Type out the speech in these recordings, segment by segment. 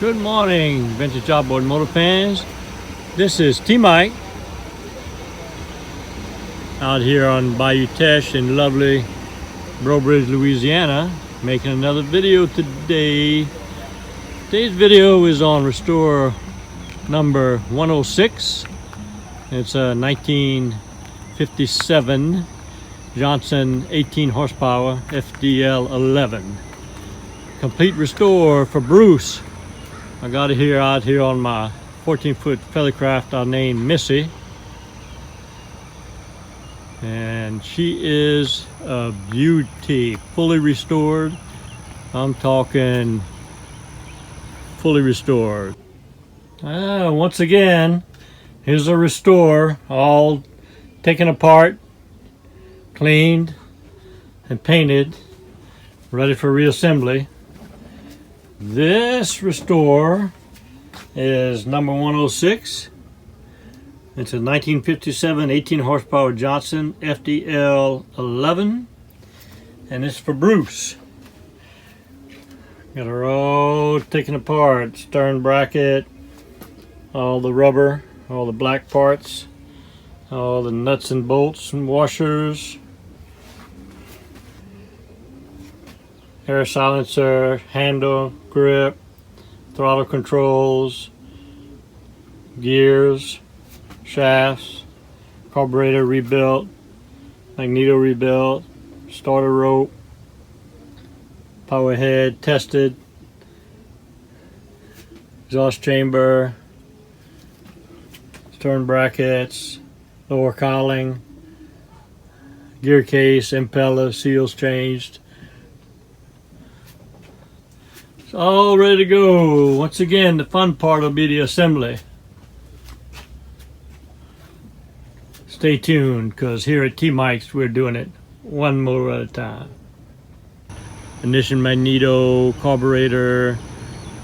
Good morning, vintage outboard motor fans. This is T-Mike out here on Bayou in lovely Boudreaux, Louisiana, making another video today. Today's video is on restore number 106. It's a 1957 Johnson 18 horsepower FDL-11. Complete restore for Bruce. I got it here out here on my 14-foot feathercraft I named Missy. And she is a beauty, fully restored. I'm talking fully restored. Once again, here's a restore, all taken apart, cleaned and painted, ready for reassembly. This restore is number 106. It's a 1957 18 horsepower Johnson FDL-11, and it's for Bruce. Got her all taken apart, stern bracket, all the rubber, all the black parts, all the nuts and bolts and washers, air silencer, handle, grip, throttle controls, gears, shafts, carburetor rebuilt, magneto rebuilt, starter rope, power head tested, exhaust chamber, stern brackets, lower cowling, gear case, impeller, seals changed. It's all ready to go. Once again, the fun part will be the assembly. Stay tuned, because here at T-Mike's we're doing it one motor at a time. Ignition magneto, carburetor,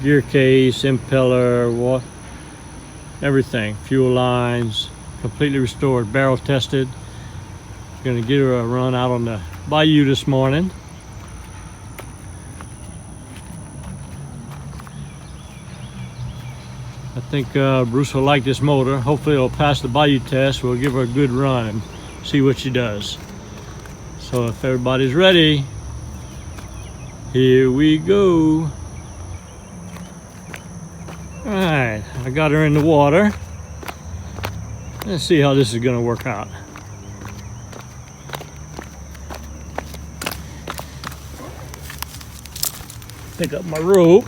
gear case, impeller, everything, fuel lines, completely restored, barrel tested. Gonna give her a run out on the Bayou this morning. I think Bruce will like this motor. Hopefully it'll pass the Bayou test. We'll give her a good run and see what she does. So if everybody's ready, here we go. All right, I got her in the water. Let's see how this is gonna work out. Pick up my rope.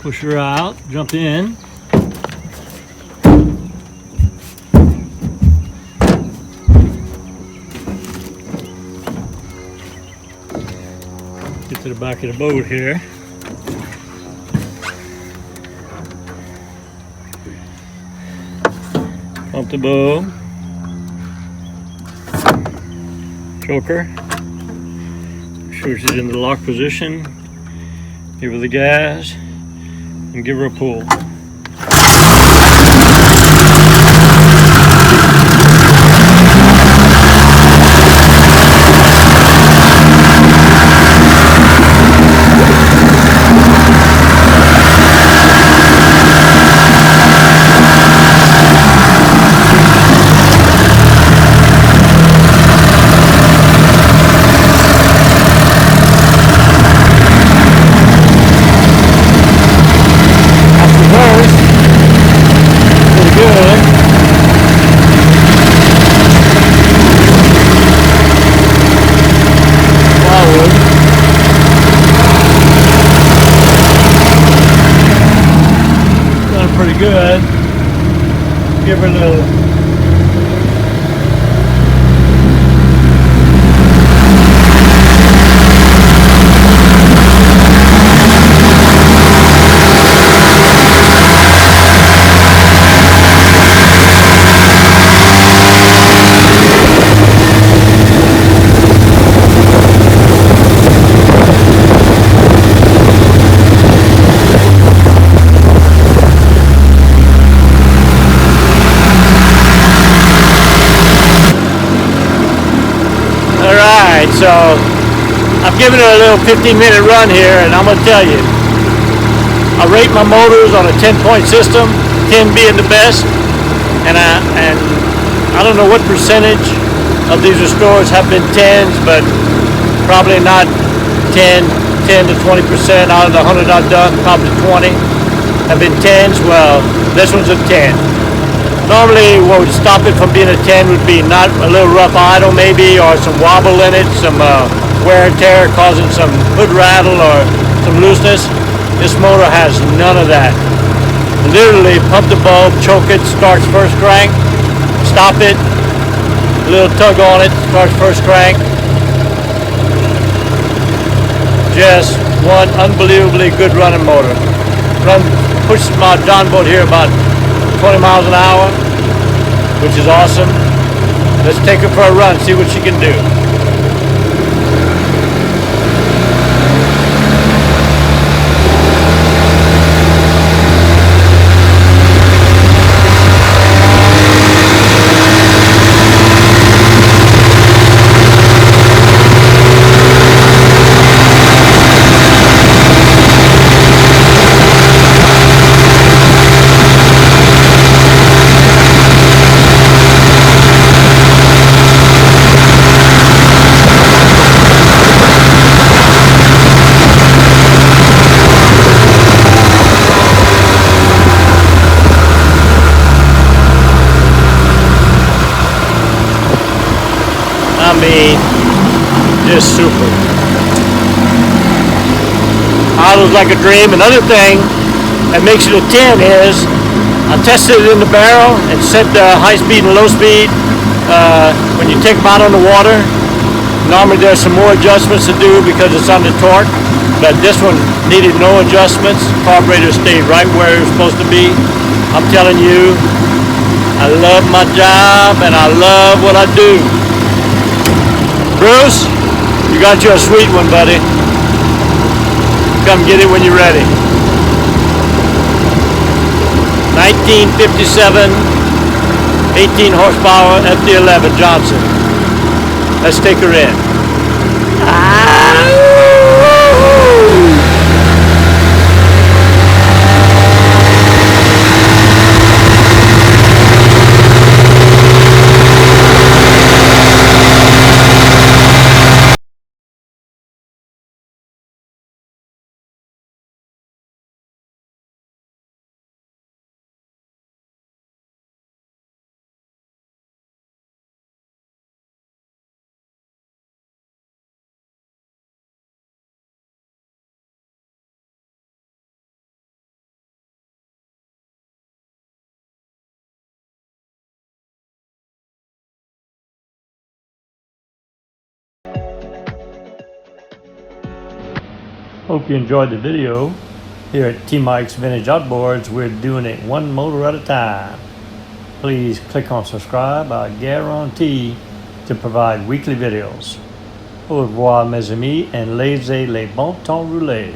Push her out, jump in. Get to the back of the boat here. Pump the bow. Choker. Make sure she's in the lock position. Give her the gas and give her a pull. Pretty good. Give her a little. So I'm giving it a little 15-minute run here, and I'm going to tell you, I rate my motors on a 10-point system, 10 being the best, and I don't know what percentage of these restores have been 10s, but probably not 10 to 20% out of the 100 I've done, probably 20 have been 10s. Well, this one's a 10. Normally what would stop it from being a 10 would be not a little rough idle maybe, or some wobble in it, some wear and tear causing some hood rattle or some looseness. This motor has none of that. Literally pump the bulb, choke it, starts first crank, stop it, a little tug on it, starts first crank. Just one unbelievably good running motor. Pushes my John boat here about 20 miles an hour, which is awesome. Let's take her for a run, see what she can do. I mean, just super. Idles like a dream. Another thing that makes it a 10 is I tested it in the barrel and set the high speed and low speed when you take them out on the water. Normally there's some more adjustments to do because it's under torque, but this one needed no adjustments. Carburetor stayed right where it was supposed to be. I'm telling you, I love my job and I love what I do. Bruce, you got you a sweet one, buddy. Come get it when you're ready. 1957, 18 horsepower FDL-11 Johnson. Let's take her in. Hope you enjoyed the video. Here at T Mike's Vintage Outboards, we're doing it one motor at a time. Please click on subscribe. I guarantee to provide weekly videos. Au revoir mes amis, and laissez les bon temps rouler.